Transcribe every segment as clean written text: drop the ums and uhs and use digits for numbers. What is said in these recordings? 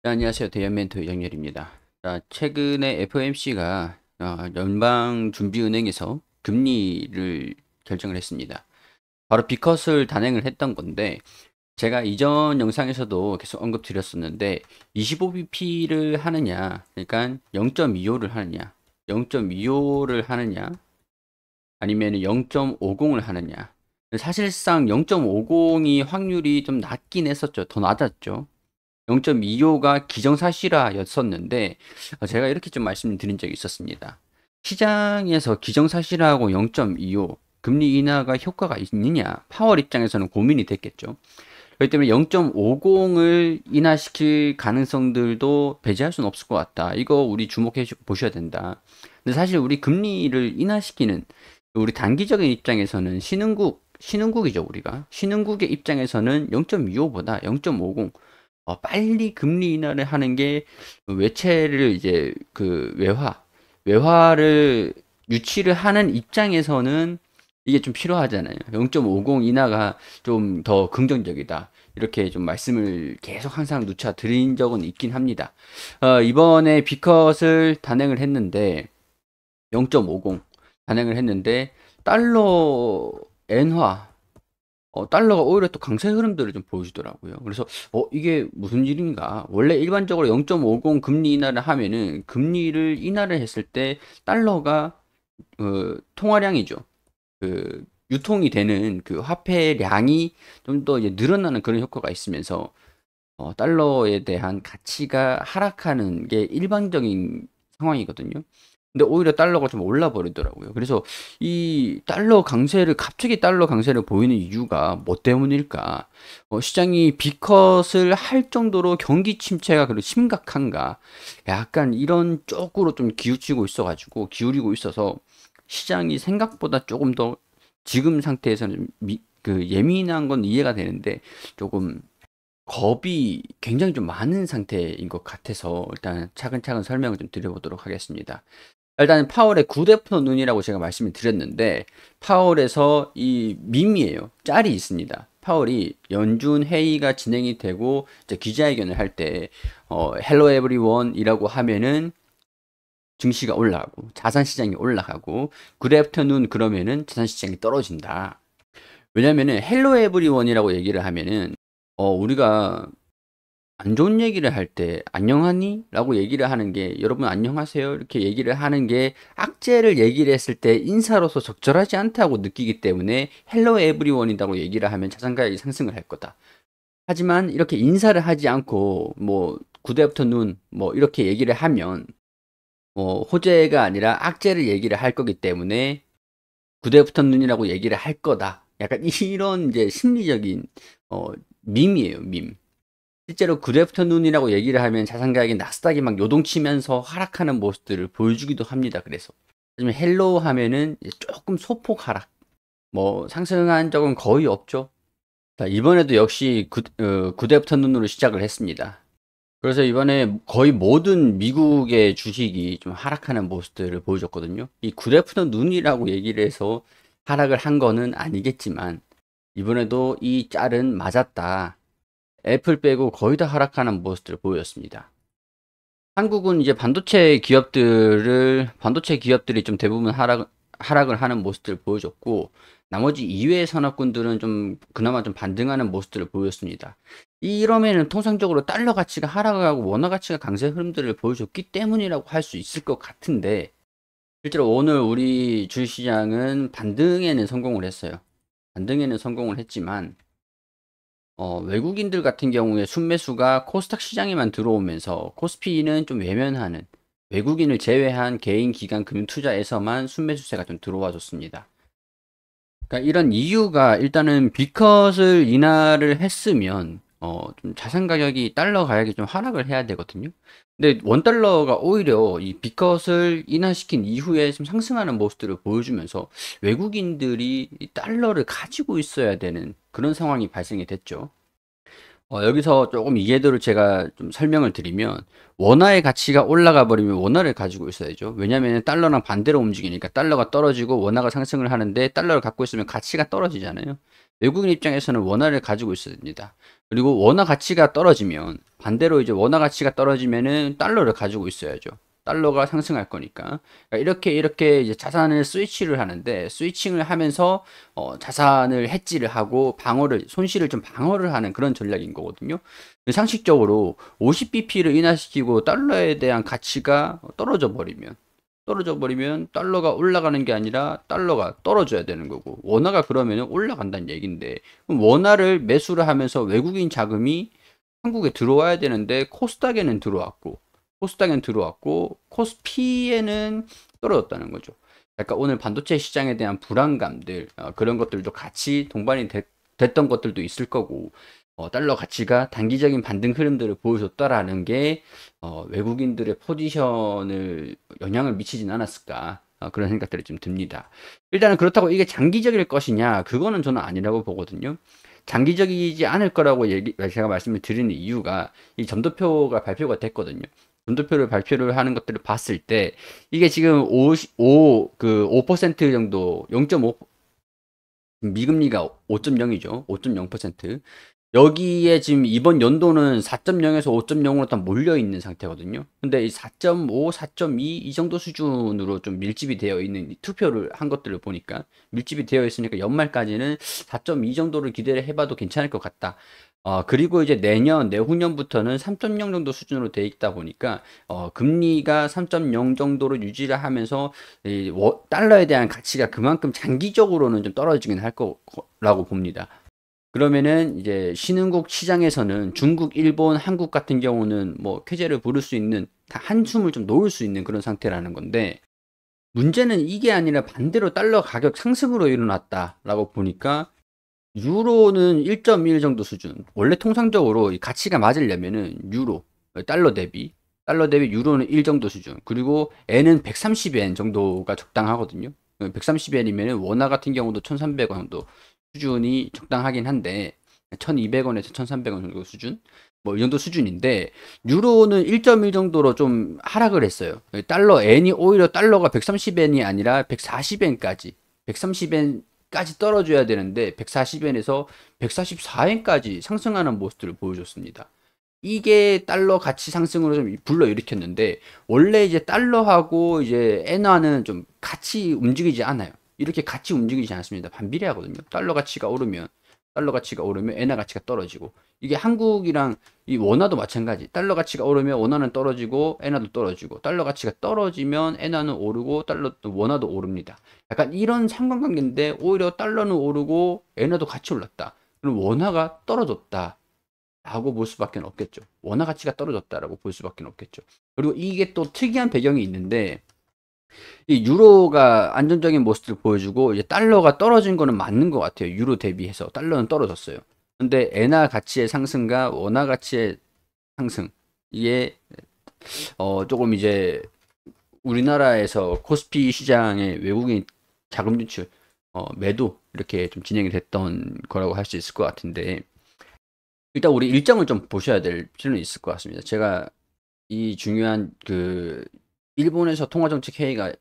네, 안녕하세요. 대연 멘토 이정열입니다. 자, 최근에 FOMC가 연방준비은행에서 금리를 결정을 했습니다. 바로 비컷을 단행을 했던 건데, 제가 이전 영상에서도 계속 언급드렸었는데, 25bp를 하느냐, 그러니까 0.25를 하느냐, 0.25를 하느냐, 아니면 0.50을 하느냐. 사실상 0.50이 확률이 좀 낮긴 했었죠. 더 낮았죠. 0.25가 기정사실화였었는데 제가 이렇게 좀 말씀드린 적이 있었습니다. 시장에서 기정사실화하고 0.25 금리 인하가 효과가 있느냐 파월 입장에서는 고민이 됐겠죠. 그렇기 때문에 0.50을 인하시킬 가능성들도 배제할 수는 없을 것 같다. 이거 우리 주목해 보셔야 된다. 근데 사실 우리 금리를 인하시키는 우리 단기적인 입장에서는 신흥국이죠. 우리가 신흥국의 입장에서는 0.25보다 0.50 빨리 금리 인하를 하는 게 외채를 이제 그 외화를 유치를 하는 입장에서는 이게 좀 필요하잖아요. 0.50 인하가 좀 더 긍정적이다. 이렇게 좀 말씀을 계속 항상 누차 드린 적은 있긴 합니다. 이번에 비컷을 단행을 했는데 0.50 단행을 했는데 달러 엔화 달러가 오히려 또 강세 흐름들을 좀 보여주더라고요. 그래서 이게 무슨 일인가? 원래 일반적으로 0.50 금리 인하를 하면은 금리를 인하를 했을 때 달러가 통화량이죠. 그 유통이 되는 그 화폐량이 좀 더 이제 늘어나는 그런 효과가 있으면서 달러에 대한 가치가 하락하는 게 일반적인 상황이거든요. 근데 오히려 달러가 좀 올라 버리더라고요. 그래서 이 갑자기 달러 강세를 보이는 이유가 뭐 때문일까? 시장이 비컷을 할 정도로 경기 침체가 그렇게 심각한가? 약간 이런 쪽으로 좀 기울이고 있어서 시장이 생각보다 조금 더 지금 상태에서는 그 예민한 건 이해가 되는데 조금 겁이 굉장히 좀 많은 상태인 것 같아서 일단 차근차근 설명을 좀 드려보도록 하겠습니다. 일단 파월의 구대프너 눈이라고 제가 말씀을 드렸는데 파월에서 이 밈이에요. 짤이 있습니다. 파월이 연준 회의가 진행이 되고 이제 기자회견을 할 때 헬로 에브리원이라고 하면은 증시가 올라가고 자산 시장이 올라가고 굿애프터눈 그러면은 자산 시장이 떨어진다. 왜냐면은 헬로 에브리원이라고 얘기를 하면은 우리가 안 좋은 얘기를 할 때 안녕하니? 라고 얘기를 하는 게 여러분 안녕하세요 이렇게 얘기를 하는 게 악재를 얘기를 했을 때 인사로서 적절하지 않다고 느끼기 때문에 헬로 에브리원이라고 얘기를 하면 자산가격이 상승을 할 거다. 하지만 이렇게 인사를 하지 않고 뭐 굿애프터 눈 뭐 이렇게 얘기를 하면 호재가 아니라 악재를 얘기를 할 거기 때문에 굿애프터 눈이라고 얘기를 할 거다. 약간 이런 이제 심리적인 어 밈이에요, 밈. 실제로 그래프터눈이라고 얘기를 하면 자산 가격이 나스닥이 막 요동치면서 하락하는 모습들을 보여주기도 합니다. 그래서 하지만 헬로우 하면은 이제 조금 소폭 하락, 뭐 상승한 적은 거의 없죠. 자, 이번에도 역시 굿애프터눈으로 시작을 했습니다. 그래서 이번에 거의 모든 미국의 주식이 좀 하락하는 모습들을 보여줬거든요. 이 굿애프터눈이라고 얘기를 해서 하락을 한 거는 아니겠지만 이번에도 이 짤은 맞았다. 애플 빼고 거의 다 하락하는 모습들을 보였습니다. 한국은 이제 반도체 기업들이 좀 대부분 하락을 하는 모습들을 보여줬고, 나머지 이외의 산업군들은 좀, 그나마 좀 반등하는 모습들을 보였습니다. 이러면은 통상적으로 달러 가치가 하락하고 원화 가치가 강세 흐름들을 보여줬기 때문이라고 할 수 있을 것 같은데, 실제로 오늘 우리 주식시장은 반등에는 성공을 했어요. 반등에는 성공을 했지만, 외국인들 같은 경우에 순매수가 코스닥 시장에만 들어오면서 코스피는 좀 외면하는 외국인을 제외한 개인 기관 금융 투자에서만 순매수세가 좀 들어와 줬습니다. 그러니까 이런 이유가 일단은 비컷을 인하를 했으면 좀 자산 가격이 달러 가격이 좀 하락을 해야 되거든요. 근데 원달러가 오히려 이 비컷을 인하시킨 이후에 좀 상승하는 모습들을 보여주면서 외국인들이 이 달러를 가지고 있어야 되는 그런 상황이 발생이 됐죠. 여기서 조금 이해도를 제가 좀 설명을 드리면 원화의 가치가 올라가 버리면 원화를 가지고 있어야죠. 왜냐하면 달러랑 반대로 움직이니까 달러가 떨어지고 원화가 상승을 하는데 달러를 갖고 있으면 가치가 떨어지잖아요. 외국인 입장에서는 원화를 가지고 있어야 됩니다. 그리고 원화 가치가 떨어지면 반대로 이제 원화 가치가 떨어지면은 달러를 가지고 있어야죠. 달러가 상승할 거니까. 그러니까 이렇게 이제 자산을 스위치를 하는데 스위칭을 하면서 자산을 해지를 하고 손실을 좀 방어를 하는 그런 전략인 거거든요. 상식적으로 50bp를 인하시키고 달러에 대한 가치가 떨어져 버리면 달러가 올라가는 게 아니라 달러가 떨어져야 되는 거고 원화가 그러면 올라간다는 얘기인데 그럼 원화를 매수를 하면서 외국인 자금이 한국에 들어와야 되는데 코스닥엔 들어왔고 코스피에는 떨어졌다는 거죠. 약간 오늘 반도체 시장에 대한 불안감들 그런 것들도 같이 동반이 됐던 것들도 있을 거고 달러 가치가 단기적인 반등 흐름들을 보여줬다라는 게 외국인들의 포지션을 영향을 미치진 않았을까 그런 생각들이 좀 듭니다. 일단은 그렇다고 이게 장기적일 것이냐 그거는 저는 아니라고 보거든요. 장기적이지 않을 거라고 제가 말씀을 드리는 이유가 이 점도표가 발표가 됐거든요. 점도표를 발표를 하는 것들을 봤을 때 이게 지금 5% 정도 0.5 미금리가 5.0이죠. 5.0%. 여기에 지금 이번 연도는 4.0에서 5.0으로 다 몰려 있는 상태거든요. 근데 이 4.5, 4.2 이 정도 수준으로 좀 밀집이 되어 있는 투표를 한 것들을 보니까 밀집이 되어 있으니까 연말까지는 4.2 정도를 기대를 해봐도 괜찮을 것 같다. 그리고 이제 내후년부터는 3.0 정도 수준으로 되어 있다 보니까 금리가 3.0 정도로 유지를 하면서 달러에 대한 가치가 그만큼 장기적으로는 좀 떨어지긴 할 거라고 봅니다. 그러면은 이제 신흥국 시장에서는 중국, 일본, 한국 같은 경우는 뭐 쾌재를 부를 수 있는 다 한숨을 좀 놓을 수 있는 그런 상태라는 건데 문제는 이게 아니라 반대로 달러 가격 상승으로 일어났다라고 보니까 유로는 1.1 정도 수준. 원래 통상적으로 이 가치가 맞으려면은 달러 대비 유로는 1 정도 수준. 그리고 엔은 130엔 정도가 적당하거든요. 130엔이면은 원화 같은 경우도 1,300원 정도 수준이 적당하긴 한데 1,200원에서 1,300원 정도 수준? 뭐 이 정도 수준인데 유로는 1.1 정도로 좀 하락을 했어요. 엔이 오히려 달러가 130엔이 아니라 140엔까지 130엔까지 떨어져야 되는데 140엔에서 144엔까지 상승하는 모습들을 보여줬습니다. 이게 달러 가치 상승으로 좀 불러일으켰는데 원래 이제 달러하고 이제 엔화는 좀 같이 움직이지 않아요. 이렇게 같이 움직이지 않습니다. 반비례하거든요. 달러 가치가 오르면 엔화 가치가 떨어지고 이게 한국이랑 이 원화도 마찬가지. 달러 가치가 오르면 원화는 떨어지고 엔화도 떨어지고 달러 가치가 떨어지면 엔화는 오르고 원화도 오릅니다. 약간 이런 상관관계인데 오히려 달러는 오르고 엔화도 같이 올랐다. 그럼 원화가 떨어졌다. 라고 볼 수밖에 없겠죠. 원화 가치가 떨어졌다라고 볼 수밖에 없겠죠. 그리고 이게 또 특이한 배경이 있는데 이 유로가 안정적인 모습을 보여주고 이제 달러가 떨어진 거는 맞는 것 같아요. 유로 대비해서 달러는 떨어졌어요. 근데 엔화 가치의 상승과 원화 가치의 상승 이게 조금 이제 우리나라에서 코스피 시장의 외국인 자금 유출 매도 이렇게 좀 진행이 됐던 거라고 할 수 있을 것 같은데 일단 우리 일정을 좀 보셔야 될 필요는 있을 것 같습니다. 제가 이 중요한 일본에서 통화정책 회의가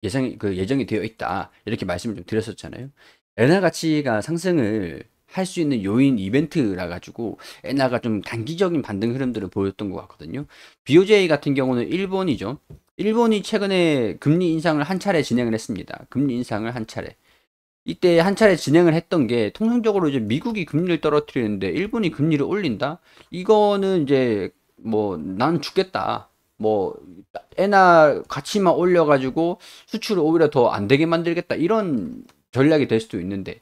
예정이 되어 있다. 이렇게 말씀을 좀 드렸었잖아요. 엔화 가치가 상승을 할 수 있는 요인 이벤트라 가지고 엔화가 좀 단기적인 반등 흐름들을 보였던 것 같거든요. BOJ 같은 경우는 일본이죠. 일본이 최근에 금리 인상을 한 차례 진행을 했습니다. 금리 인상을 한 차례. 이때 한 차례 진행을 했던 게 통상적으로 이제 미국이 금리를 떨어뜨리는데 일본이 금리를 올린다? 이거는 이제 뭐 난 죽겠다. 뭐 엔화 가치만 올려가지고 수출을 오히려 더 안 되게 만들겠다. 이런 전략이 될 수도 있는데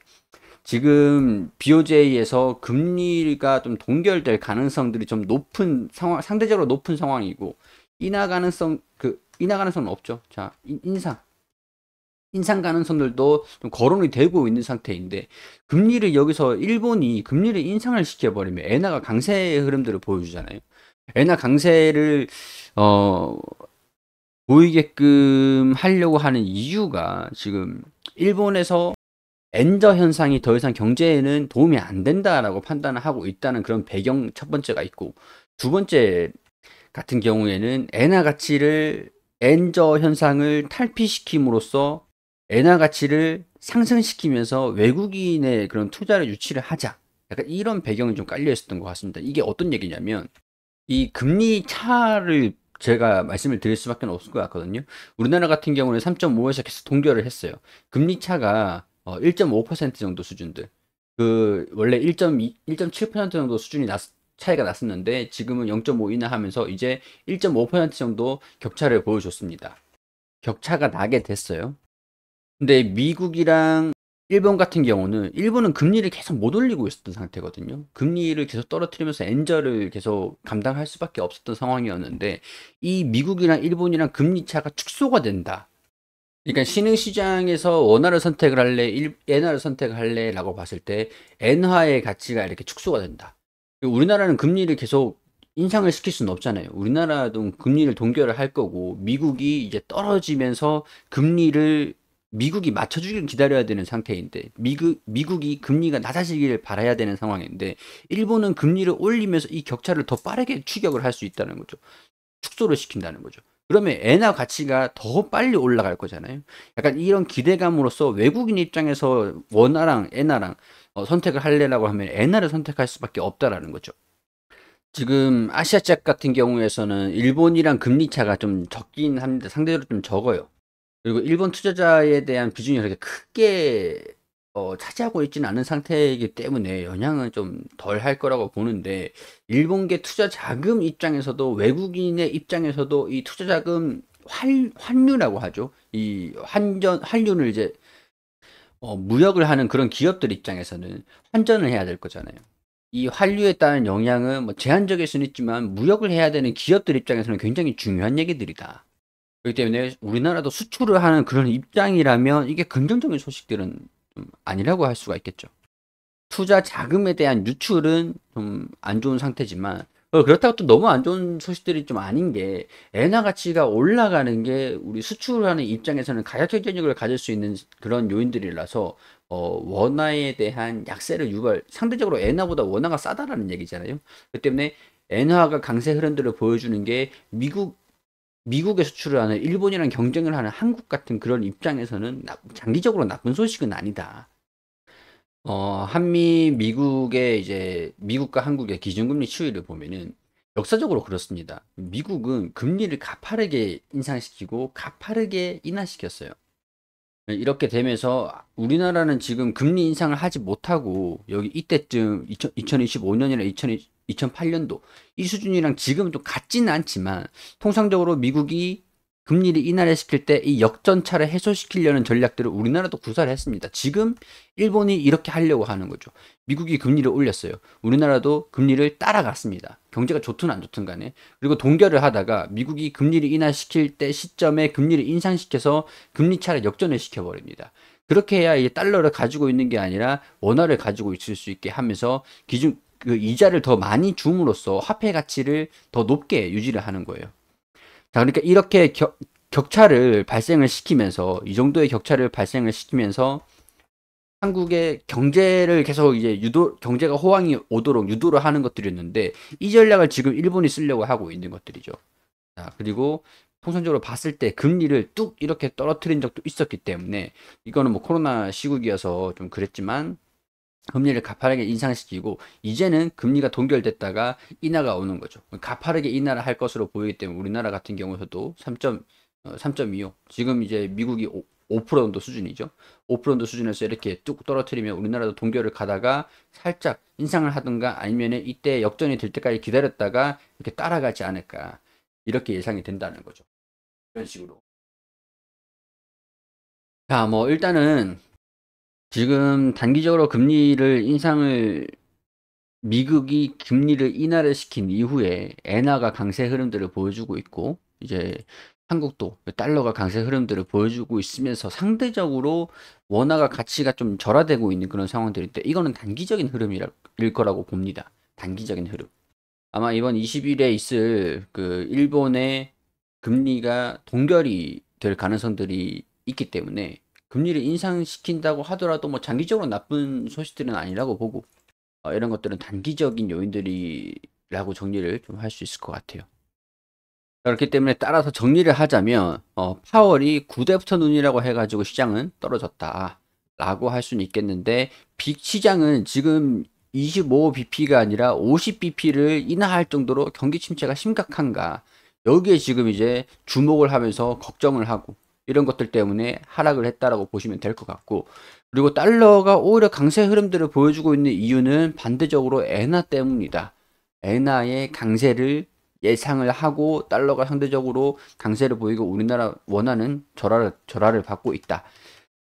지금 BOJ에서 금리가 좀 동결될 가능성들이 좀 높은 상황, 상대적으로 높은 상황이고 인하 가능성은 없죠. 자, 인상 가능성들도 좀 거론이 되고 있는 상태인데 금리를 여기서 일본이 금리를 인상을 시켜버리면 엔화가 강세 흐름들을 보여주잖아요. 엔화 강세를 보이게끔 하려고 하는 이유가 지금 일본에서 엔저 현상이 더 이상 경제에는 도움이 안 된다라고 판단을 하고 있다는 그런 배경 첫 번째가 있고 두 번째 같은 경우에는 엔화 가치를 엔저 현상을 탈피시킴으로써 엔화 가치를 상승시키면서 외국인의 그런 투자를 유치를 하자. 약간 이런 배경이 좀 깔려 있었던 것 같습니다. 이게 어떤 얘기냐면 이 금리 차를 제가 말씀을 드릴 수밖에 없을 것 같거든요. 우리나라 같은 경우는 3.5에서 계속 동결을 했어요. 금리 차가 1.5% 정도 수준들. 그 원래 1.2, 1.7% 정도 수준이 차이가 났었는데 지금은 0.5 인하하면서 이제 1.5% 정도 격차를 보여줬습니다. 격차가 나게 됐어요. 근데 미국이랑 일본 같은 경우는 일본은 금리를 계속 못 올리고 있었던 상태거든요. 금리를 계속 떨어뜨리면서 엔저를 계속 감당할 수밖에 없었던 상황이었는데 이 미국이랑 일본이랑 금리 차가 축소가 된다. 그러니까 신흥시장에서 원화를 선택을 할래, 엔화를 선택을 할래라고 봤을 때 엔화의 가치가 이렇게 축소가 된다. 우리나라는 금리를 계속 인상을 시킬 수는 없잖아요. 우리나라도 금리를 동결을 할 거고 미국이 이제 떨어지면서 금리를 미국이 맞춰주길 기다려야 되는 상태인데 미국이 금리가 낮아지길 바라야 되는 상황인데 일본은 금리를 올리면서 이 격차를 더 빠르게 추격을 할 수 있다는 거죠. 축소를 시킨다는 거죠. 그러면 엔화 가치가 더 빨리 올라갈 거잖아요. 약간 이런 기대감으로써 외국인 입장에서 원화랑 엔화랑 선택을 할래라고 하면 엔화를 선택할 수밖에 없다라는 거죠. 지금 아시아적 같은 경우에서는 일본이랑 금리 차가 좀 적긴 합니다. 상대적으로 좀 적어요. 그리고 일본 투자자에 대한 비중이 그렇게 크게 차지하고 있지는 않은 상태이기 때문에 영향은 좀 덜 할 거라고 보는데 일본계 투자 자금 입장에서도 외국인의 입장에서도 이 투자 자금 환류라고 하죠. 이 환류를 이제 무역을 하는 그런 기업들 입장에서는 환전을 해야 될 거잖아요. 이 환류에 따른 영향은 뭐 제한적일 수는 있지만 무역을 해야 되는 기업들 입장에서는 굉장히 중요한 얘기들이다. 그렇기 때문에 우리나라도 수출을 하는 그런 입장이라면 이게 긍정적인 소식들은 좀 아니라고 할 수가 있겠죠. 투자 자금에 대한 유출은 좀 안 좋은 상태지만 그렇다고 또 너무 안 좋은 소식들이 좀 아닌 게 엔화 가치가 올라가는 게 우리 수출하는 입장에서는 가격 경쟁력을 가질 수 있는 그런 요인들이라서 원화에 대한 약세를 상대적으로 엔화보다 원화가 싸다라는 얘기잖아요. 그렇기 때문에 엔화가 강세 흐름들을 보여주는 게 미국에 수출을 하는 일본이랑 경쟁을 하는 한국 같은 그런 입장에서는 장기적으로 나쁜 소식은 아니다. 미국의 이제 미국과 한국의 기준금리 추이를 보면은 역사적으로 그렇습니다. 미국은 금리를 가파르게 인상시키고 가파르게 인하시켰어요. 이렇게 되면서 우리나라는 지금 금리 인상을 하지 못하고 여기 이때쯤 2025년이나 2008년도 이 수준이랑 지금은 좀 같지는 않지만 통상적으로 미국이 금리를 인하를 시킬 때 이 역전차를 해소시키려는 전략들을 우리나라도 구사를 했습니다. 지금 일본이 이렇게 하려고 하는 거죠. 미국이 금리를 올렸어요. 우리나라도 금리를 따라갔습니다. 경제가 좋든 안 좋든 간에. 그리고 동결을 하다가 미국이 금리를 인하시킬 때 시점에 금리를 인상시켜서 금리 차를 역전을 시켜버립니다. 그렇게 해야 이 달러를 가지고 있는 게 아니라 원화를 가지고 있을 수 있게 하면서 그 이자를 더 많이 줌으로써 화폐 가치를 더 높게 유지를 하는 거예요. 자, 그러니까 이렇게 격차를 발생을 시키면서 이 정도의 격차를 발생을 시키면서 한국의 경제를 계속 이제 경제가 호황이 오도록 유도를 하는 것들이었는데 이 전략을 지금 일본이 쓰려고 하고 있는 것들이죠. 자, 그리고 통상적으로 봤을 때 금리를 뚝 이렇게 떨어뜨린 적도 있었기 때문에 이거는 뭐 코로나 시국이어서 좀 그랬지만 금리를 가파르게 인상시키고 이제는 금리가 동결됐다가 인하가 오는 거죠. 가파르게 인하를 할 것으로 보이기 때문에 우리나라 같은 경우에서도 3.25 지금 이제 미국이 5% 정도 수준이죠. 5% 정도 수준에서 이렇게 뚝 떨어뜨리면 우리나라도 동결을 가다가 살짝 인상을 하든가 아니면 이때 역전이 될 때까지 기다렸다가 이렇게 따라가지 않을까 이렇게 예상이 된다는 거죠. 이런 식으로. 자, 뭐 일단은 지금 단기적으로 미국이 금리를 인하를 시킨 이후에 엔화가 강세 흐름들을 보여주고 있고 이제 한국도 달러가 강세 흐름들을 보여주고 있으면서 상대적으로 원화가 가치가 좀 절하되고 있는 그런 상황들인데 이거는 단기적인 흐름일 거라고 봅니다. 단기적인 흐름. 아마 이번 20일에 있을 그 일본의 금리가 동결이 될 가능성들이 있기 때문에 금리를 인상시킨다고 하더라도 뭐 장기적으로 나쁜 소식들은 아니라고 보고 이런 것들은 단기적인 요인들이라고 정리를 좀 할 수 있을 것 같아요. 그렇기 때문에 따라서 정리를 하자면 파월이 9대부터 눈이라고 해가지고 시장은 떨어졌다 라고 할 수는 있겠는데 빅 시장은 지금 25bp가 아니라 50bp를 인하할 정도로 경기 침체가 심각한가? 여기에 지금 이제 주목을 하면서 걱정을 하고 이런 것들 때문에 하락을 했다라고 보시면 될 것 같고, 그리고 달러가 오히려 강세 흐름들을 보여주고 있는 이유는 반대적으로 엔화 때문이다. 엔화의 강세를 예상을 하고 달러가 상대적으로 강세를 보이고 우리나라 원화는 절하를 받고 있다.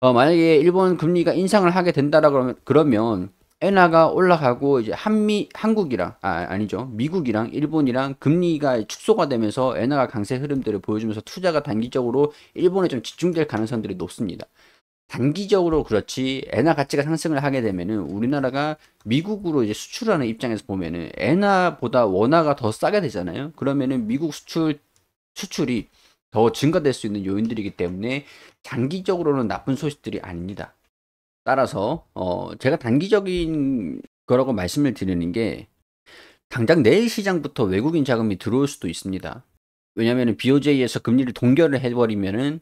만약에 일본 금리가 인상을 하게 된다라 그러면 엔화가 올라가고 이제 한국이랑 아니죠, 미국이랑 일본이랑 금리가 축소가 되면서 엔화가 강세 흐름들을 보여주면서 투자가 단기적으로 일본에 좀 집중될 가능성들이 높습니다. 단기적으로 그렇지, 엔화 가치가 상승을 하게 되면은 우리나라가 미국으로 이제 수출하는 입장에서 보면은 엔화보다 원화가 더 싸게 되잖아요. 그러면은 미국 수출이 더 증가될 수 있는 요인들이기 때문에 장기적으로는 나쁜 소식들이 아닙니다. 따라서 제가 단기적인 거라고 말씀을 드리는 게, 당장 내일 시장부터 외국인 자금이 들어올 수도 있습니다. 왜냐하면 BOJ에서 금리를 동결을 해버리면은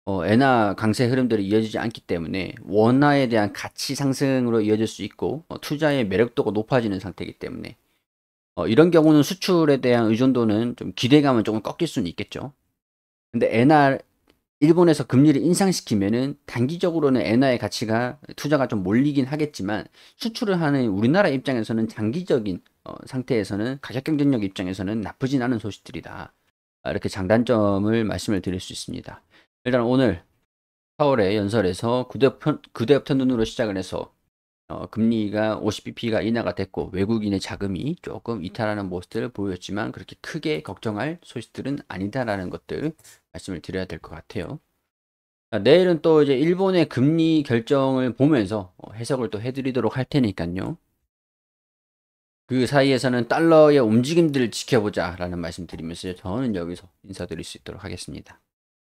엔화 강세 흐름들이 이어지지 않기 때문에 원화에 대한 가치 상승으로 이어질 수 있고, 투자의 매력도가 높아지는 상태이기 때문에 이런 경우는 수출에 대한 의존도는 좀 기대감은 조금 꺾일 수는 있겠죠. 근데 일본에서 금리를 인상시키면은 단기적으로는 엔화의 가치가, 투자가 좀 몰리긴 하겠지만, 수출을 하는 우리나라 입장에서는 장기적인 상태에서는 가격 경쟁력 입장에서는 나쁘진 않은 소식들이다. 이렇게 장단점을 말씀을 드릴 수 있습니다. 일단 오늘 4월에 연설에서 구대엽 눈으로 시작을 해서 금리가 50bp가 인하가 됐고 외국인의 자금이 조금 이탈하는 모습들을 보였지만 그렇게 크게 걱정할 소식들은 아니다라는 것들 말씀을 드려야 될 것 같아요. 자, 내일은 또 이제 일본의 금리 결정을 보면서 해석을 또 해드리도록 할 테니까요. 그 사이에서는 달러의 움직임들을 지켜보자 라는 말씀 드리면서 저는 여기서 인사드릴 수 있도록 하겠습니다.